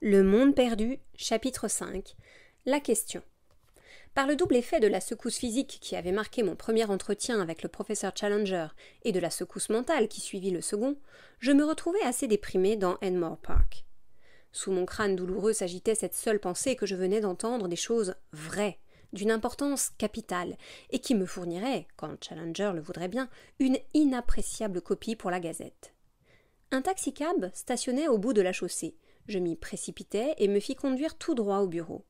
Le monde perdu, chapitre 5. La question. Par le double effet de la secousse physique qui avait marqué mon premier entretien avec le professeur Challenger et de la secousse mentale qui suivit le second, je me retrouvais assez déprimé dans Enmore Park. Sous mon crâne douloureux s'agitait cette seule pensée que je venais d'entendre des choses vraies, d'une importance capitale, et qui me fournirait, quand Challenger le voudrait bien, une inappréciable copie pour la Gazette. Un taxicab stationnait au bout de la chaussée. Je m'y précipitai et me fis conduire tout droit au bureau.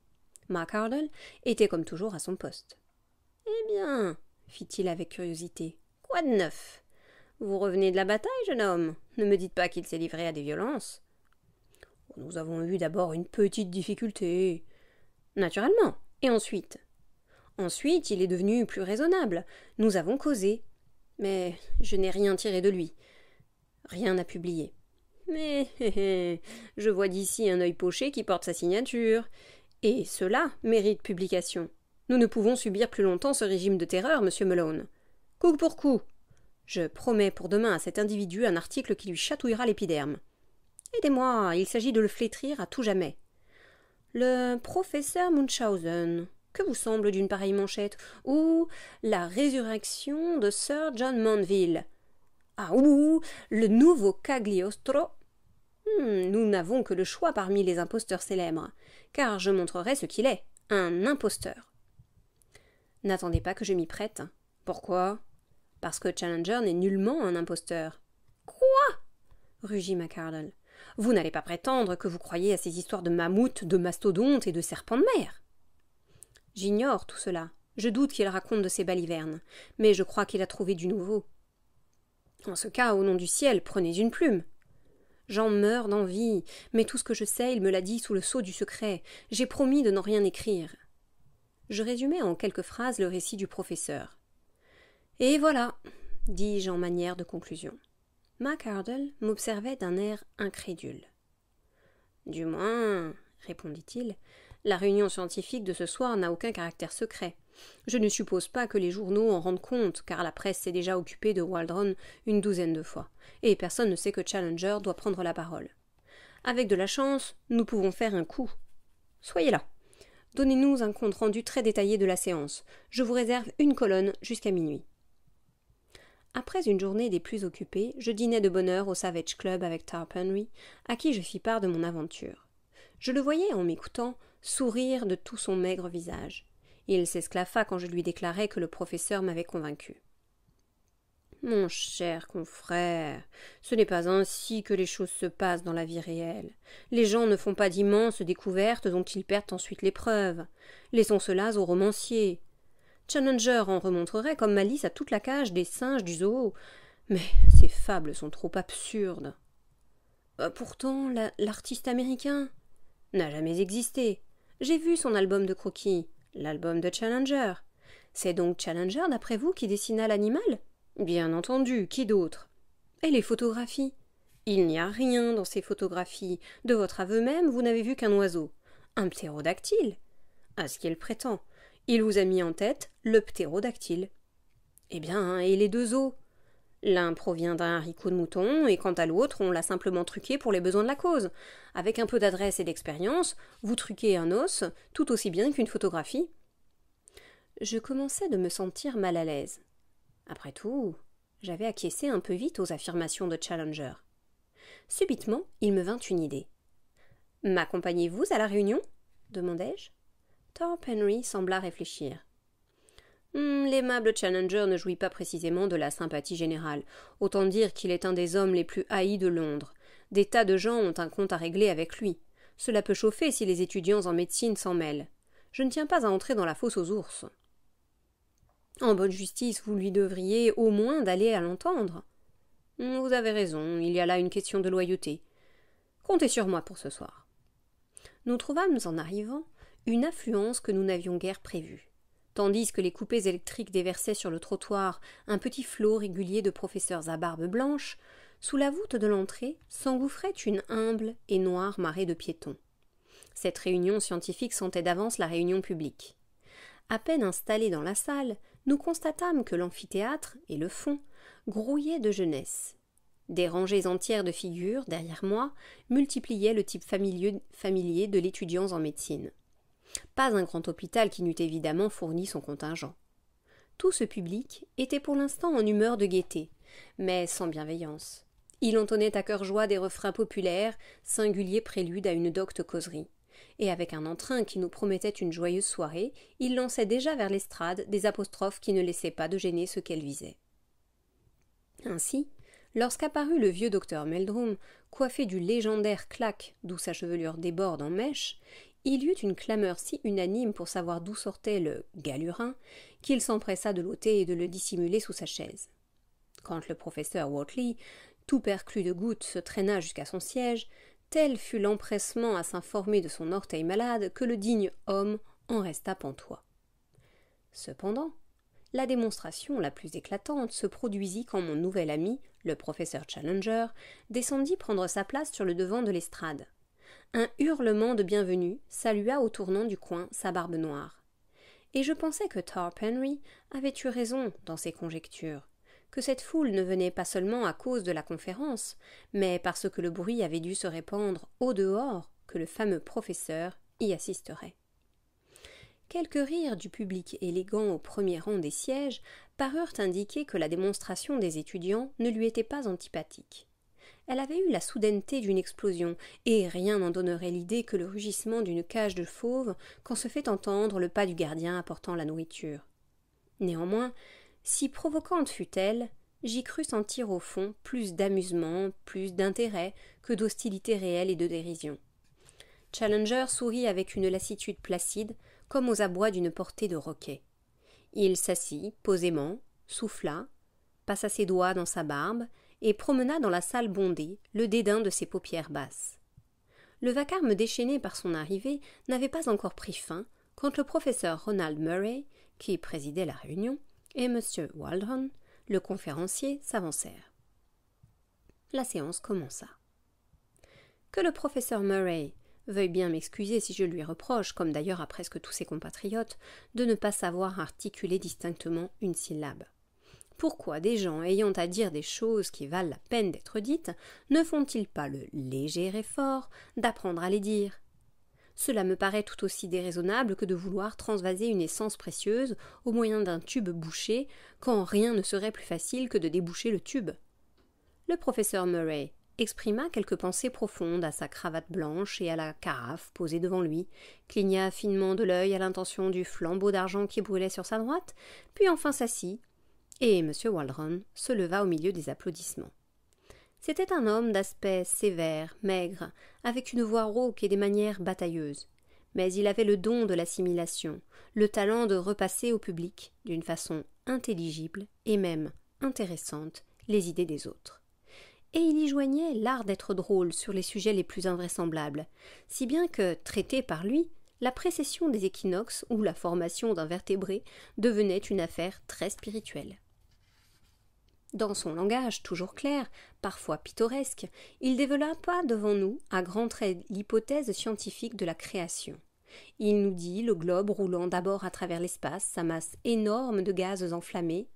McArdle était comme toujours à son poste. « Eh bien, fit-il avec curiosité, quoi de neuf? Vous revenez de la bataille, jeune homme? Ne me dites pas qu'il s'est livré à des violences. »« Nous avons eu d'abord une petite difficulté. »« Naturellement. Et ensuite ?»« Ensuite, il est devenu plus raisonnable. Nous avons causé. Mais je n'ai rien tiré de lui. Rien à publier. » Mais je vois d'ici un œil poché qui porte sa signature. Et cela mérite publication. Nous ne pouvons subir plus longtemps ce régime de terreur, monsieur Malone. Coup pour coup. Je promets pour demain à cet individu un article qui lui chatouillera l'épiderme. Aidez-moi, il s'agit de le flétrir à tout jamais. Le professeur Munchausen. Que vous semble d'une pareille manchette? Ou la résurrection de Sir John Manville. Ah, ou le nouveau Cagliostro. Nous n'avons que le choix parmi les imposteurs célèbres, car je montrerai ce qu'il est, un imposteur. N'attendez pas que je m'y prête. Pourquoi? Parce que Challenger n'est nullement un imposteur. Quoi? Rugit McArdle. Vous n'allez pas prétendre que vous croyez à ces histoires de mammouths, de mastodontes et de serpents de mer. J'ignore tout cela. Je doute qu'il raconte de ces balivernes, mais je crois qu'il a trouvé du nouveau. En ce cas, au nom du ciel, prenez une plume. J'en meurs d'envie, mais tout ce que je sais, il me l'a dit sous le sceau du secret. J'ai promis de n'en rien écrire. Je résumai en quelques phrases le récit du professeur. Et voilà, dis-je en manière de conclusion. McArdle m'observait d'un air incrédule. Du moins, répondit-il, la réunion scientifique de ce soir n'a aucun caractère secret. Je ne suppose pas que les journaux en rendent compte, car la presse s'est déjà occupée de Waldron une douzaine de fois, et personne ne sait que Challenger doit prendre la parole. Avec de la chance, nous pouvons faire un coup. Soyez là. Donnez-nous un compte-rendu très détaillé de la séance. Je vous réserve une colonne jusqu'à minuit. Après une journée des plus occupées, je dînai de bonne heure au Savage Club avec Tarp Henry, à qui je fis part de mon aventure. Je le voyais, en m'écoutant, sourire de tout son maigre visage. Il s'esclaffa quand je lui déclarai que le professeur m'avait convaincu. « Mon cher confrère, ce n'est pas ainsi que les choses se passent dans la vie réelle. Les gens ne font pas d'immenses découvertes dont ils perdent ensuite l'épreuve. Laissons cela aux romanciers. Challenger en remontrerait comme malice à toute la cage des singes du zoo. Mais ces fables sont trop absurdes. Pourtant, l'artiste américain n'a jamais existé. J'ai vu son album de croquis. L'album de Challenger. C'est donc Challenger, d'après vous, qui dessina l'animal? Bien entendu, qui d'autre? Et les photographies? Il n'y a rien dans ces photographies. De votre aveu même, vous n'avez vu qu'un oiseau. Un ptérodactyle. À ce qu'il prétend. Il vous a mis en tête le ptérodactyle. Eh bien, et les deux os? L'un provient d'un haricot de mouton, et quant à l'autre, on l'a simplement truqué pour les besoins de la cause. Avec un peu d'adresse et d'expérience, vous truquez un os tout aussi bien qu'une photographie. Je commençais de me sentir mal à l'aise. Après tout, j'avais acquiescé un peu vite aux affirmations de Challenger. Subitement, il me vint une idée. « M'accompagnez-vous à la réunion ?» demandai-je. Tarp Henry sembla réfléchir. L'aimable Challenger ne jouit pas précisément de la sympathie générale. Autant dire qu'il est un des hommes les plus haïs de Londres. Des tas de gens ont un compte à régler avec lui. Cela peut chauffer si les étudiants en médecine s'en mêlent. Je ne tiens pas à entrer dans la fosse aux ours. En bonne justice, vous lui devriez au moins d'aller à l'entendre. Vous avez raison, il y a là une question de loyauté. Comptez sur moi pour ce soir. Nous trouvâmes en arrivant une affluence que nous n'avions guère prévue. Tandis que les coupées électriques déversaient sur le trottoir un petit flot régulier de professeurs à barbe blanche, sous la voûte de l'entrée s'engouffrait une humble et noire marée de piétons. Cette réunion scientifique sentait d'avance la réunion publique. À peine installés dans la salle, nous constatâmes que l'amphithéâtre et le fond grouillaient de jeunesse. Des rangées entières de figures, derrière moi, multipliaient le type familier de l'étudiant en médecine. Pas un grand hôpital qui n'eût évidemment fourni son contingent. Tout ce public était pour l'instant en humeur de gaieté, mais sans bienveillance. Il entonnait à cœur joie des refrains populaires, singuliers préludes à une docte causerie. Et avec un entrain qui nous promettait une joyeuse soirée, il lançait déjà vers l'estrade des apostrophes qui ne laissaient pas de gêner ceux qu'elle visait. Ainsi, lorsqu'apparut le vieux docteur Meldrum, coiffé du légendaire claque d'où sa chevelure déborde en mèche, il y eut une clameur si unanime pour savoir d'où sortait le « galurin » qu'il s'empressa de l'ôter et de le dissimuler sous sa chaise. Quand le professeur Wortley, tout perclus de gouttes, se traîna jusqu'à son siège, tel fut l'empressement à s'informer de son orteil malade que le digne homme en resta pantois. Cependant, la démonstration la plus éclatante se produisit quand mon nouvel ami, le professeur Challenger, descendit prendre sa place sur le devant de l'estrade. Un hurlement de bienvenue salua au tournant du coin sa barbe noire. Et je pensais que Tarp Henry avait eu raison dans ses conjectures, que cette foule ne venait pas seulement à cause de la conférence, mais parce que le bruit avait dû se répandre au dehors que le fameux professeur y assisterait. Quelques rires du public élégant au premier rang des sièges parurent indiquer que la démonstration des étudiants ne lui était pas antipathique. Elle avait eu la soudaineté d'une explosion, et rien n'en donnerait l'idée que le rugissement d'une cage de fauves quand se fait entendre le pas du gardien apportant la nourriture. Néanmoins, si provocante fut-elle, j'y crus sentir au fond plus d'amusement, plus d'intérêt que d'hostilité réelle et de dérision. Challenger sourit avec une lassitude placide, comme aux abois d'une portée de roquet. Il s'assit posément, souffla, passa ses doigts dans sa barbe et promena dans la salle bondée le dédain de ses paupières basses. Le vacarme déchaîné par son arrivée n'avait pas encore pris fin quand le professeur Ronald Murray, qui présidait la réunion, et M. Waldron, le conférencier, s'avancèrent. La séance commença. Que le professeur Murray veuille bien m'excuser si je lui reproche, comme d'ailleurs à presque tous ses compatriotes, de ne pas savoir articuler distinctement une syllabe. Pourquoi des gens ayant à dire des choses qui valent la peine d'être dites ne font-ils pas le léger effort d'apprendre à les dire ? Cela me paraît tout aussi déraisonnable que de vouloir transvaser une essence précieuse au moyen d'un tube bouché, quand rien ne serait plus facile que de déboucher le tube. Le professeur Murray exprima quelques pensées profondes à sa cravate blanche et à la carafe posée devant lui, cligna finement de l'œil à l'intention du flambeau d'argent qui brûlait sur sa droite, puis enfin s'assit, et M. Waldron se leva au milieu des applaudissements. C'était un homme d'aspect sévère, maigre, avec une voix rauque et des manières batailleuses, mais il avait le don de l'assimilation, le talent de repasser au public, d'une façon intelligible et même intéressante, les idées des autres. Et il y joignait l'art d'être drôle sur les sujets les plus invraisemblables, si bien que, traité par lui, la précession des équinoxes ou la formation d'un vertébré devenait une affaire très spirituelle. Dans son langage toujours clair, parfois pittoresque, il développa devant nous, à grands traits, l'hypothèse scientifique de la création. Il nous dit le globe roulant d'abord à travers l'espace, sa masse énorme de gaz enflammés,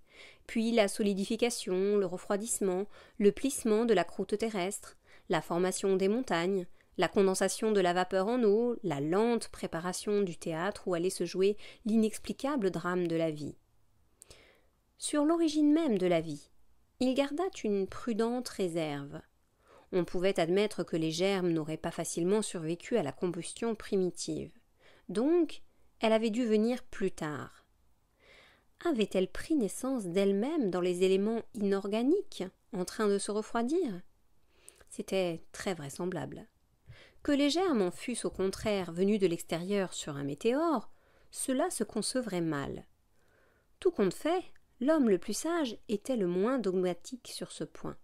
puis la solidification, le refroidissement, le plissement de la croûte terrestre, la formation des montagnes, la condensation de la vapeur en eau, la lente préparation du théâtre où allait se jouer l'inexplicable drame de la vie. Sur l'origine même de la vie, il garda une prudente réserve. On pouvait admettre que les germes n'auraient pas facilement survécu à la combustion primitive. Donc, elle avait dû venir plus tard. Avait-elle pris naissance d'elle-même dans les éléments inorganiques, en train de se refroidir ? C'était très vraisemblable. Que les germes en fussent au contraire venus de l'extérieur sur un météore, cela se concevrait mal. Tout compte fait, l'homme le plus sage était le moins dogmatique sur ce point.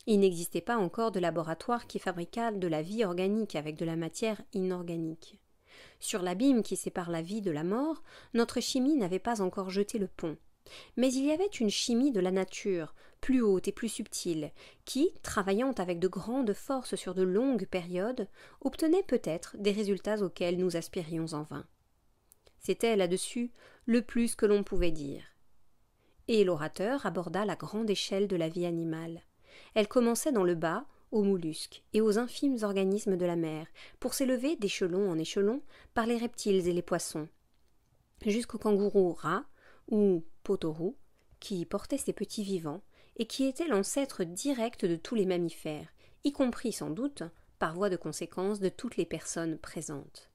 Il n'existait pas encore de laboratoire qui fabriquât de la vie organique avec de la matière inorganique. Sur l'abîme qui sépare la vie de la mort, notre chimie n'avait pas encore jeté le pont. Mais il y avait une chimie de la nature, plus haute et plus subtile, qui, travaillant avec de grandes forces sur de longues périodes, obtenait peut-être des résultats auxquels nous aspirions en vain. C'était là-dessus le plus que l'on pouvait dire. Et l'orateur aborda la grande échelle de la vie animale, Elle commençait dans le bas, aux mollusques et aux infimes organismes de la mer, pour s'élever d'échelon en échelon par les reptiles et les poissons, jusqu'au kangourou rat ou potorou, qui portait ces petits vivants et qui était l'ancêtre direct de tous les mammifères, y compris sans doute, par voie de conséquence, de toutes les personnes présentes.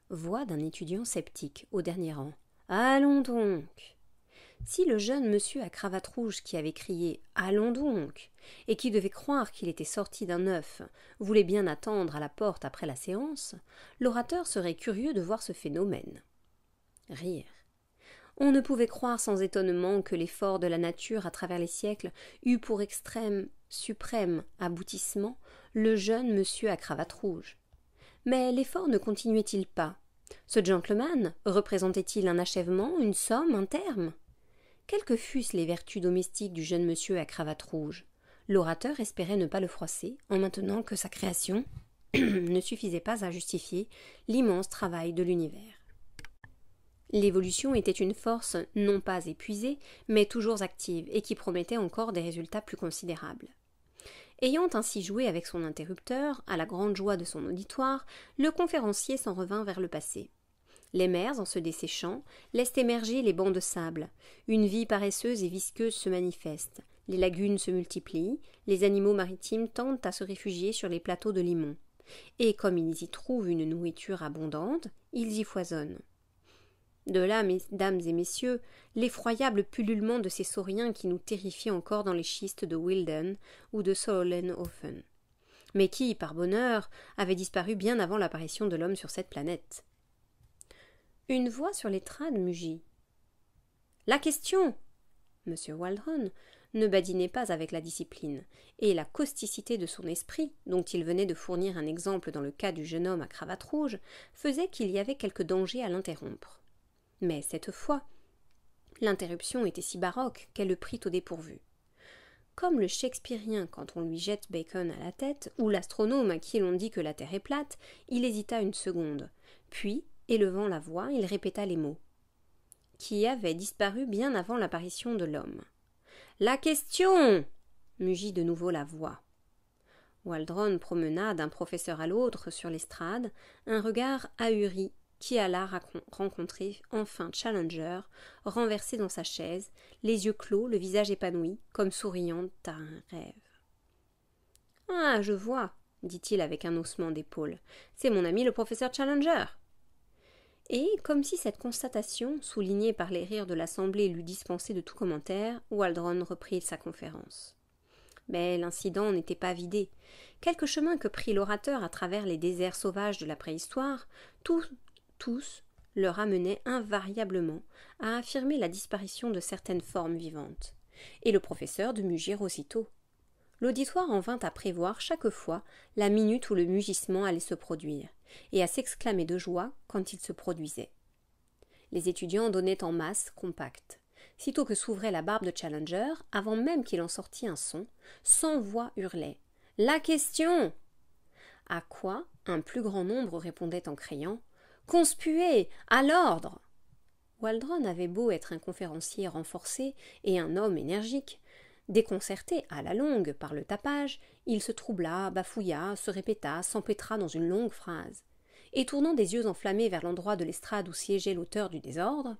Voix d'un étudiant sceptique au dernier rang. « Allons donc !» Si le jeune monsieur à cravate rouge qui avait crié « Allons donc !» et qui devait croire qu'il était sorti d'un œuf voulait bien attendre à la porte après la séance, l'orateur serait curieux de voir ce phénomène. Rire. On ne pouvait croire sans étonnement que l'effort de la nature à travers les siècles eût pour extrême, suprême aboutissement le jeune monsieur à cravate rouge. Mais l'effort ne continuait-il pas? Ce gentleman représentait-il un achèvement, une somme, un terme? Quelles que fussent les vertus domestiques du jeune monsieur à cravate rouge, l'orateur espérait ne pas le froisser en maintenant que sa création ne suffisait pas à justifier l'immense travail de l'univers. L'évolution était une force non pas épuisée, mais toujours active et qui promettait encore des résultats plus considérables. Ayant ainsi joué avec son interrupteur, à la grande joie de son auditoire, le conférencier s'en revint vers le passé. Les mers, en se desséchant, laissent émerger les bancs de sable. Une vie paresseuse et visqueuse se manifeste. Les lagunes se multiplient. Les animaux maritimes tentent à se réfugier sur les plateaux de limon. Et comme ils y trouvent une nourriture abondante, ils y foisonnent. De là, mesdames et messieurs, l'effroyable pullulement de ces sauriens qui nous terrifient encore dans les schistes de Wilden ou de Solenhofen, mais qui, par bonheur, avaient disparu bien avant l'apparition de l'homme sur cette planète. Une voix sur l'estrade mugit. « La question !» M. Waldron ne badinait pas avec la discipline, et la causticité de son esprit, dont il venait de fournir un exemple dans le cas du jeune homme à cravate rouge, faisait qu'il y avait quelque danger à l'interrompre. Mais cette fois, l'interruption était si baroque qu'elle le prit au dépourvu. Comme le Shakespearien quand on lui jette Bacon à la tête, ou l'astronome à qui l'on dit que la Terre est plate, il hésita une seconde, puis, élevant la voix, il répéta les mots, qui avaient disparu bien avant l'apparition de l'homme. « La question !» mugit de nouveau la voix. Waldron promena d'un professeur à l'autre sur l'estrade un regard ahuri qui alla rencontrer enfin Challenger, renversé dans sa chaise, les yeux clos, le visage épanoui, comme souriant à un rêve. « Ah, je vois, » dit-il avec un haussement d'épaules, « c'est mon ami le professeur Challenger. » Et, comme si cette constatation, soulignée par les rires de l'assemblée, l'eût dispensé de tout commentaire, Waldron reprit sa conférence. Mais l'incident n'était pas vidé. Quelque chemin que prit l'orateur à travers les déserts sauvages de la préhistoire, tous leur amenaient invariablement à affirmer la disparition de certaines formes vivantes, et le professeur de mugir aussitôt. L'auditoire en vint à prévoir chaque fois la minute où le mugissement allait se produire, et à s'exclamer de joie quand il se produisait. Les étudiants donnaient en masse compacte. Sitôt que s'ouvrait la barbe de Challenger, avant même qu'il en sortît un son, 100 voix hurlaient « La question !» À quoi un plus grand nombre répondait en criant « Conspuez ! À l'ordre !» Waldron avait beau être un conférencier renforcé et un homme énergique, déconcerté à la longue par le tapage, il se troubla, bafouilla, se répéta, s'empêtra dans une longue phrase, et tournant des yeux enflammés vers l'endroit de l'estrade où siégeait l'auteur du désordre,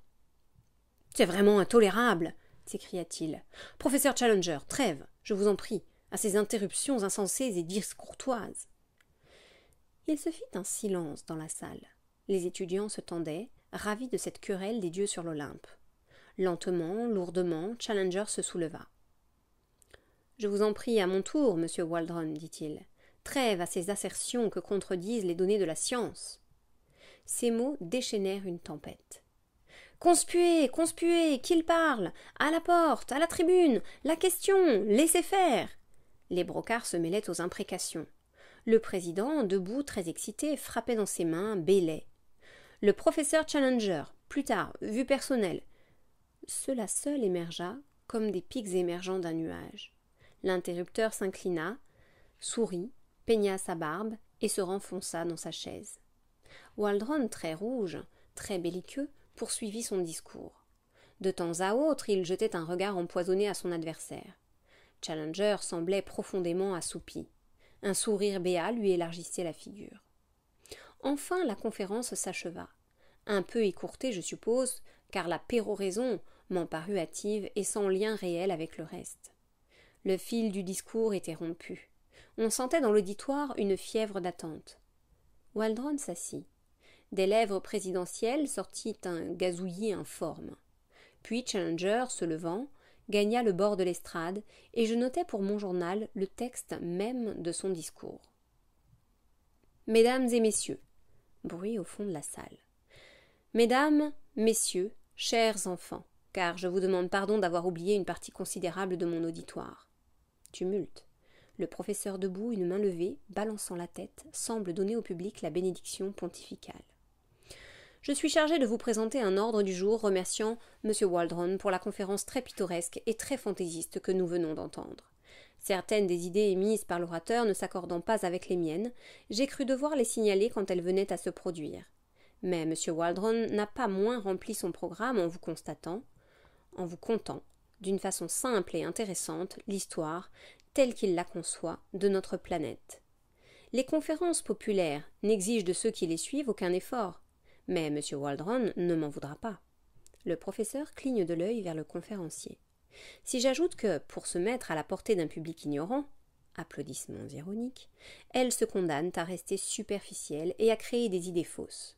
« C'est vraiment intolérable !» s'écria-t-il. « Professeur Challenger, trêve, je vous en prie, à ces interruptions insensées et discourtoises. » Il se fit un silence dans la salle. Les étudiants se tendaient, ravis de cette querelle des dieux sur l'Olympe. Lentement, lourdement, Challenger se souleva. « Je vous en prie à mon tour, monsieur Waldron, dit-il. Trêve à ces assertions que contredisent les données de la science. » Ces mots déchaînèrent une tempête. « Conspuez, conspuez, qu'il parle! À la porte, à la tribune! La question! Laissez faire !» Les brocards se mêlaient aux imprécations. Le président, debout, très excité, frappait dans ses mains, bêlait. « Le professeur Challenger, plus tard, vue personnelle. » Cela seul émergea, comme des pics émergeant d'un nuage. L'interrupteur s'inclina, sourit, peigna sa barbe et se renfonça dans sa chaise. Waldron, très rouge, très belliqueux, poursuivit son discours. De temps à autre, il jetait un regard empoisonné à son adversaire. Challenger semblait profondément assoupi. Un sourire béat lui élargissait la figure. Enfin, la conférence s'acheva. Un peu écourtée, je suppose, car la péroraison m'en parut hâtive et sans lien réel avec le reste. Le fil du discours était rompu. On sentait dans l'auditoire une fièvre d'attente. Waldron s'assit. Des lèvres présidentielles sortit un gazouillis informe. Puis Challenger, se levant, gagna le bord de l'estrade, et je notai pour mon journal le texte même de son discours. Mesdames et messieurs, bruit au fond de la salle. Mesdames, messieurs, chers enfants, car je vous demande pardon d'avoir oublié une partie considérable de mon auditoire. Tumulte. Le professeur debout, une main levée, balançant la tête, semble donner au public la bénédiction pontificale. Je suis chargé de vous présenter un ordre du jour remerciant M. Waldron pour la conférence très pittoresque et très fantaisiste que nous venons d'entendre. Certaines des idées émises par l'orateur ne s'accordant pas avec les miennes, j'ai cru devoir les signaler quand elles venaient à se produire. Mais M. Waldron n'a pas moins rempli son programme en vous contant, d'une façon simple et intéressante, l'histoire, telle qu'il la conçoit, de notre planète. Les conférences populaires n'exigent de ceux qui les suivent aucun effort. Mais M. Waldron ne m'en voudra pas. Le professeur cligne de l'œil vers le conférencier. Si j'ajoute que, pour se mettre à la portée d'un public ignorant, applaudissements ironiques, elles se condamnent à rester superficielles et à créer des idées fausses.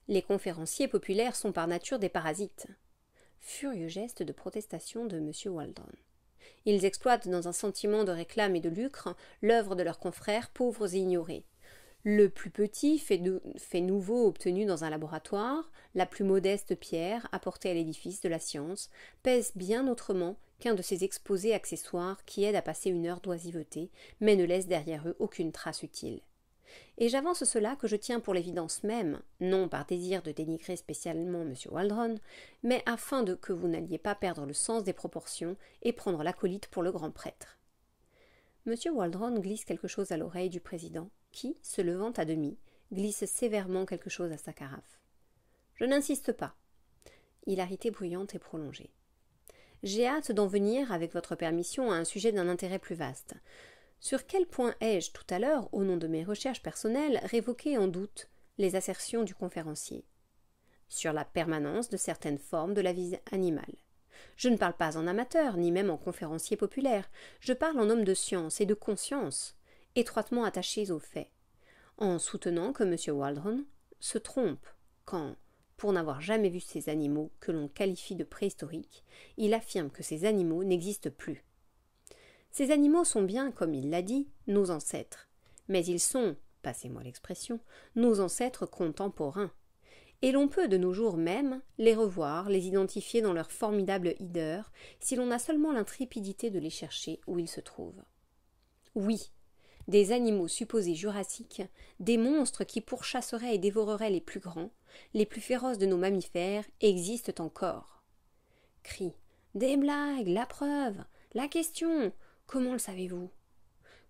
Les conférenciers populaires sont par nature des parasites. Furieux geste de protestation de M. Waldron. Ils exploitent dans un sentiment de réclame et de lucre l'œuvre de leurs confrères pauvres et ignorés. Le plus petit fait nouveau obtenu dans un laboratoire, la plus modeste pierre apportée à l'édifice de la science, pèse bien autrement qu'un de ces exposés accessoires qui aident à passer une heure d'oisiveté, mais ne laissent derrière eux aucune trace utile. Et j'avance cela que je tiens pour l'évidence même, non par désir de dénigrer spécialement M. Waldron, mais afin que vous n'alliez pas perdre le sens des proportions et prendre l'acolyte pour le grand prêtre. M. Waldron glisse quelque chose à l'oreille du président, qui, se levant à demi, glisse sévèrement quelque chose à sa carafe. Je n'insiste pas. Hilarité bruyante et prolongée. J'ai hâte d'en venir, avec votre permission, à un sujet d'un intérêt plus vaste. Sur quel point ai-je, tout à l'heure, au nom de mes recherches personnelles, révoqué en doute les assertions du conférencier? Sur la permanence de certaines formes de la vie animale. Je ne parle pas en amateur, ni même en conférencier populaire. Je parle en homme de science et de conscience, étroitement attachés aux faits, en soutenant que M. Waldron se trompe quand, pour n'avoir jamais vu ces animaux que l'on qualifie de préhistoriques, il affirme que ces animaux n'existent plus. Ces animaux sont bien, comme il l'a dit, nos ancêtres, mais ils sont, passez-moi l'expression, nos ancêtres contemporains. Et l'on peut de nos jours même les revoir, les identifier dans leur formidable hideur, si l'on a seulement l'intrépidité de les chercher où ils se trouvent. Oui, des animaux supposés jurassiques, des monstres qui pourchasseraient et dévoreraient les plus grands, les plus féroces de nos mammifères, existent encore. Cris, des blagues, la preuve, la question, comment le savez-vous?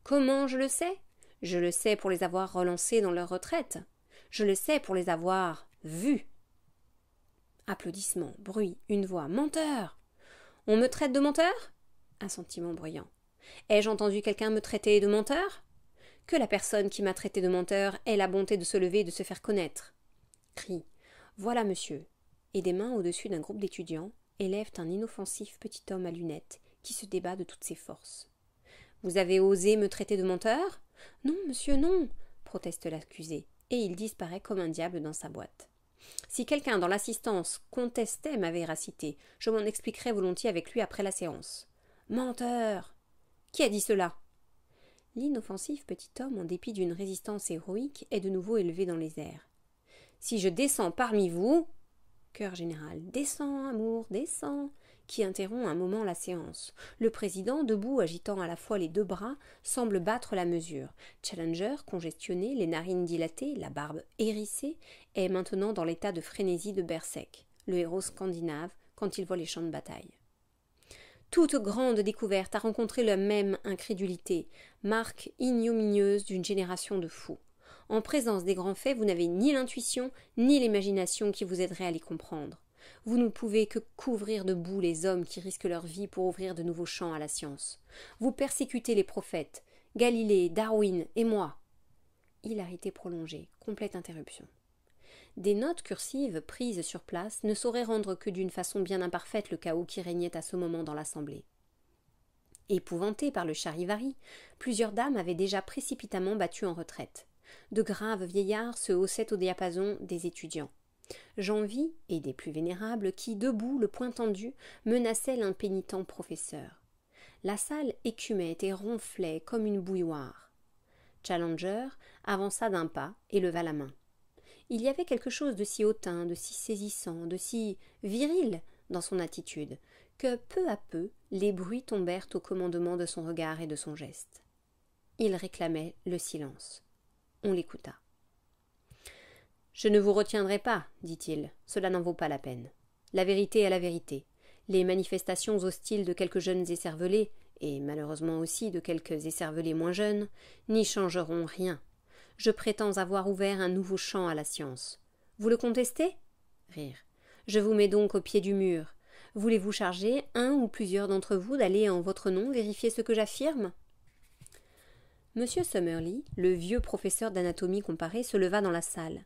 Comment je le sais? Je le sais pour les avoir relancés dans leur retraite. Je le sais pour les avoir vus. Applaudissements, bruit, une voix. Menteur! On me traite de menteur? Un sentiment bruyant. Ai-je entendu quelqu'un me traiter de menteur? Que la personne qui m'a traité de menteur ait la bonté de se lever et de se faire connaître. Crie. Voilà, monsieur. Et des mains au-dessus d'un groupe d'étudiants élèvent un inoffensif petit homme à lunettes qui se débat de toutes ses forces. Vous avez osé me traiter de menteur? Non, monsieur, non, proteste l'accusé, et il disparaît comme un diable dans sa boîte. Si quelqu'un dans l'assistance contestait ma véracité, je m'en expliquerais volontiers avec lui après la séance. Menteur! Qui a dit cela? L'inoffensif petit homme, en dépit d'une résistance héroïque, est de nouveau élevé dans les airs. Si je descends parmi vous... Chœur général. Descends, amour, descends, qui interrompt un moment la séance. Le président, debout, agitant à la fois les deux bras, semble battre la mesure. Challenger, congestionné, les narines dilatées, la barbe hérissée, est maintenant dans l'état de frénésie de Berserk, le héros scandinave, quand il voit les champs de bataille. Toute grande découverte a rencontré la même incrédulité, marque ignominieuse d'une génération de fous. En présence des grands faits, vous n'avez ni l'intuition, ni l'imagination qui vous aiderait à les comprendre. Vous ne pouvez que couvrir de boue les hommes qui risquent leur vie pour ouvrir de nouveaux champs à la science. Vous persécutez les prophètes, Galilée, Darwin et moi. » Hilarité prolongée, complète interruption. Des notes cursives prises sur place ne sauraient rendre que d'une façon bien imparfaite le chaos qui régnait à ce moment dans l'assemblée. Épouvantées par le charivari, plusieurs dames avaient déjà précipitamment battu en retraite. De graves vieillards se haussaient au diapason des étudiants. J'en vis, et des plus vénérables, qui, debout, le poing tendu, menaçaient l'impénitent professeur. La salle écumait et ronflait comme une bouilloire. Challenger avança d'un pas et leva la main. Il y avait quelque chose de si hautain, de si saisissant, de si viril dans son attitude, que peu à peu les bruits tombèrent au commandement de son regard et de son geste. Il réclamait le silence. On l'écouta. « Je ne vous retiendrai pas, dit-il, cela n'en vaut pas la peine. La vérité est la vérité. Les manifestations hostiles de quelques jeunes écervelés, et malheureusement aussi de quelques écervelés moins jeunes, n'y changeront rien. Je prétends avoir ouvert un nouveau champ à la science. Vous le contestez ? Rire. Je vous mets donc au pied du mur. Voulez-vous charger un ou plusieurs d'entre vous d'aller en votre nom vérifier ce que j'affirme ? Monsieur Summerlee, le vieux professeur d'anatomie comparée, se leva dans la salle.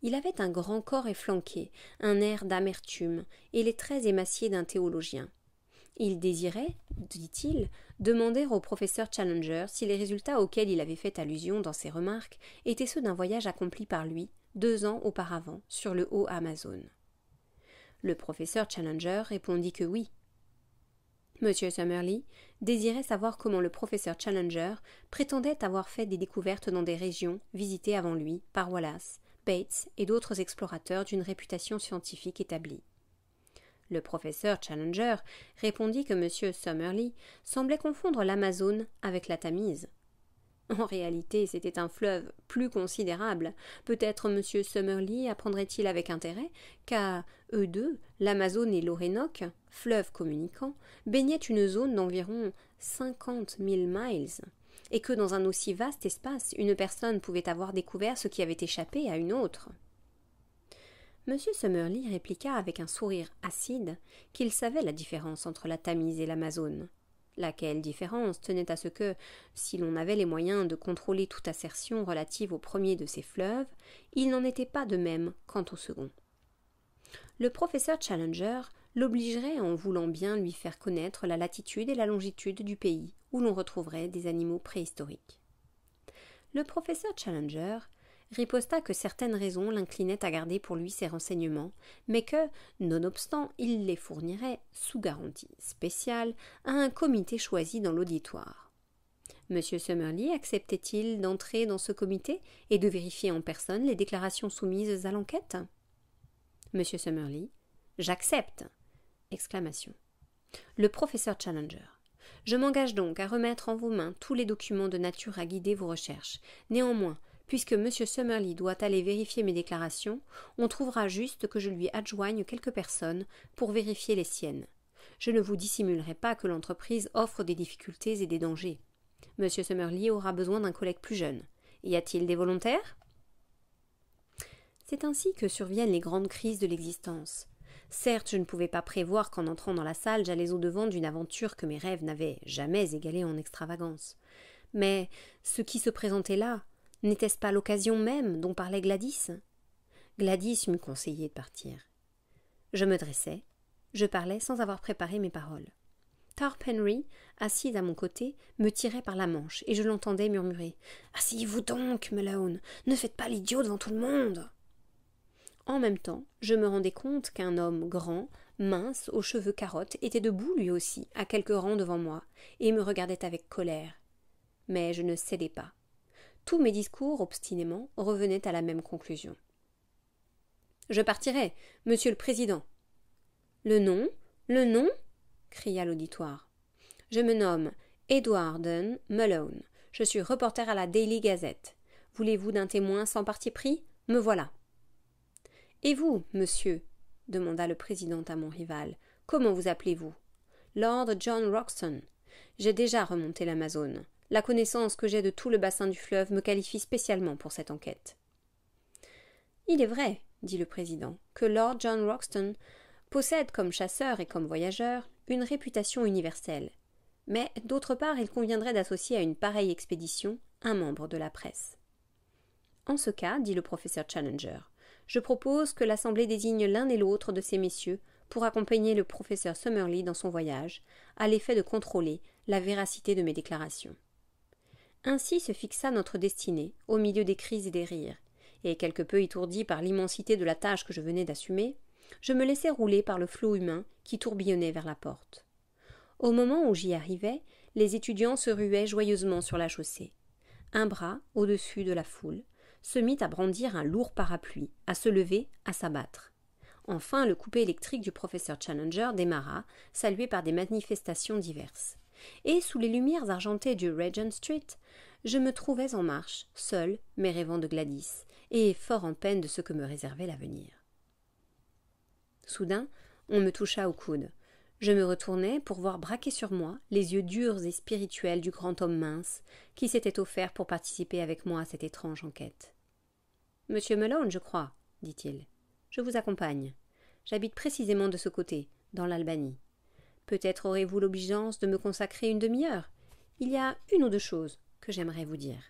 Il avait un grand corps efflanqué, un air d'amertume et les traits émaciés d'un théologien. Il désirait, dit-il, demander au professeur Challenger si les résultats auxquels il avait fait allusion dans ses remarques étaient ceux d'un voyage accompli par lui 2 ans auparavant sur le haut Amazone. Le professeur Challenger répondit que oui. Monsieur Summerlee désirait savoir comment le professeur Challenger prétendait avoir fait des découvertes dans des régions visitées avant lui par Wallace, Bates et d'autres explorateurs d'une réputation scientifique établie. Le professeur Challenger répondit que monsieur Summerlee semblait confondre l'Amazone avec la Tamise. En réalité, c'était un fleuve plus considérable. Peut-être monsieur Summerlee apprendrait-il avec intérêt qu'à eux deux, l'Amazone et l'Orénoque, fleuves communicants, baignaient une zone d'environ 50 000 miles, et que dans un aussi vaste espace, une personne pouvait avoir découvert ce qui avait échappé à une autre. Monsieur Summerlee répliqua avec un sourire acide qu'il savait la différence entre la Tamise et l'Amazone. Laquelle différence tenait à ce que, si l'on avait les moyens de contrôler toute assertion relative au premier de ces fleuves, il n'en était pas de même quant au second. Le professeur Challenger l'obligerait en voulant bien lui faire connaître la latitude et la longitude du pays où l'on retrouverait des animaux préhistoriques. Le professeur Challenger riposta que certaines raisons l'inclinaient à garder pour lui ces renseignements, mais que, nonobstant, il les fournirait, sous garantie spéciale, à un comité choisi dans l'auditoire. M. Summerlee acceptait-il d'entrer dans ce comité et de vérifier en personne les déclarations soumises à l'enquête ? M. Summerlee. « J'accepte !» Exclamation. Le professeur Challenger. « Je m'engage donc à remettre en vos mains tous les documents de nature à guider vos recherches. Néanmoins, puisque M. Summerlee doit aller vérifier mes déclarations, on trouvera juste que je lui adjoigne quelques personnes pour vérifier les siennes. Je ne vous dissimulerai pas que l'entreprise offre des difficultés et des dangers. M. Summerlee aura besoin d'un collègue plus jeune. Y a-t-il des volontaires ? C'est ainsi que surviennent les grandes crises de l'existence. Certes, je ne pouvais pas prévoir qu'en entrant dans la salle, j'allais au-devant d'une aventure que mes rêves n'avaient jamais égalée en extravagance. Mais ce qui se présentait là, n'était-ce pas l'occasion même dont parlait Gladys ? Gladys m'eût conseillé de partir. Je me dressai, je parlais sans avoir préparé mes paroles. Tarp Henry, assise à mon côté, me tirait par la manche, et je l'entendais murmurer « Asseyez-vous donc, Malone, ne faites pas l'idiot devant tout le monde !» En même temps, je me rendais compte qu'un homme grand, mince, aux cheveux carottes, était debout lui aussi, à quelques rangs devant moi, et me regardait avec colère. Mais je ne cédai pas. Tous mes discours, obstinément, revenaient à la même conclusion. « Je partirai, monsieur le président. »« Le nom ? Le nom ?» cria l'auditoire. « Je me nomme Edwarden Malone. Je suis reporter à la Daily Gazette. Voulez-vous d'un témoin sans parti pris ? Me voilà. »« Et vous, monsieur ?» demanda le président à mon rival. « Comment vous appelez-vous ? » ?»« Lord John Roxton. J'ai déjà remonté l'Amazone. La connaissance que j'ai de tout le bassin du fleuve me qualifie spécialement pour cette enquête. »« Il est vrai, dit le président, que Lord John Roxton possède comme chasseur et comme voyageur une réputation universelle. Mais d'autre part, il conviendrait d'associer à une pareille expédition un membre de la presse. En ce cas, dit le professeur Challenger, je propose que l'Assemblée désigne l'un et l'autre de ces messieurs pour accompagner le professeur Summerlee dans son voyage, à l'effet de contrôler la véracité de mes déclarations. Ainsi se fixa notre destinée, au milieu des cris et des rires, et quelque peu étourdi par l'immensité de la tâche que je venais d'assumer, je me laissai rouler par le flot humain qui tourbillonnait vers la porte. Au moment où j'y arrivais, les étudiants se ruaient joyeusement sur la chaussée. Un bras, au-dessus de la foule, se mit à brandir un lourd parapluie, à se lever, à s'abattre. Enfin, le coupé électrique du professeur Challenger démarra, salué par des manifestations diverses. Et, sous les lumières argentées du Regent Street, je me trouvais en marche, seul, mais rêvant de Gladys, et fort en peine de ce que me réservait l'avenir. Soudain, on me toucha au coude. Je me retournai pour voir braquer sur moi les yeux durs et spirituels du grand homme mince qui s'était offert pour participer avec moi à cette étrange enquête. « Monsieur Malone, je crois, dit-il. Je vous accompagne. J'habite précisément de ce côté, dans l'Albanie. Peut-être aurez-vous l'obligeance de me consacrer une demi-heure. Il y a une ou deux choses que j'aimerais vous dire. »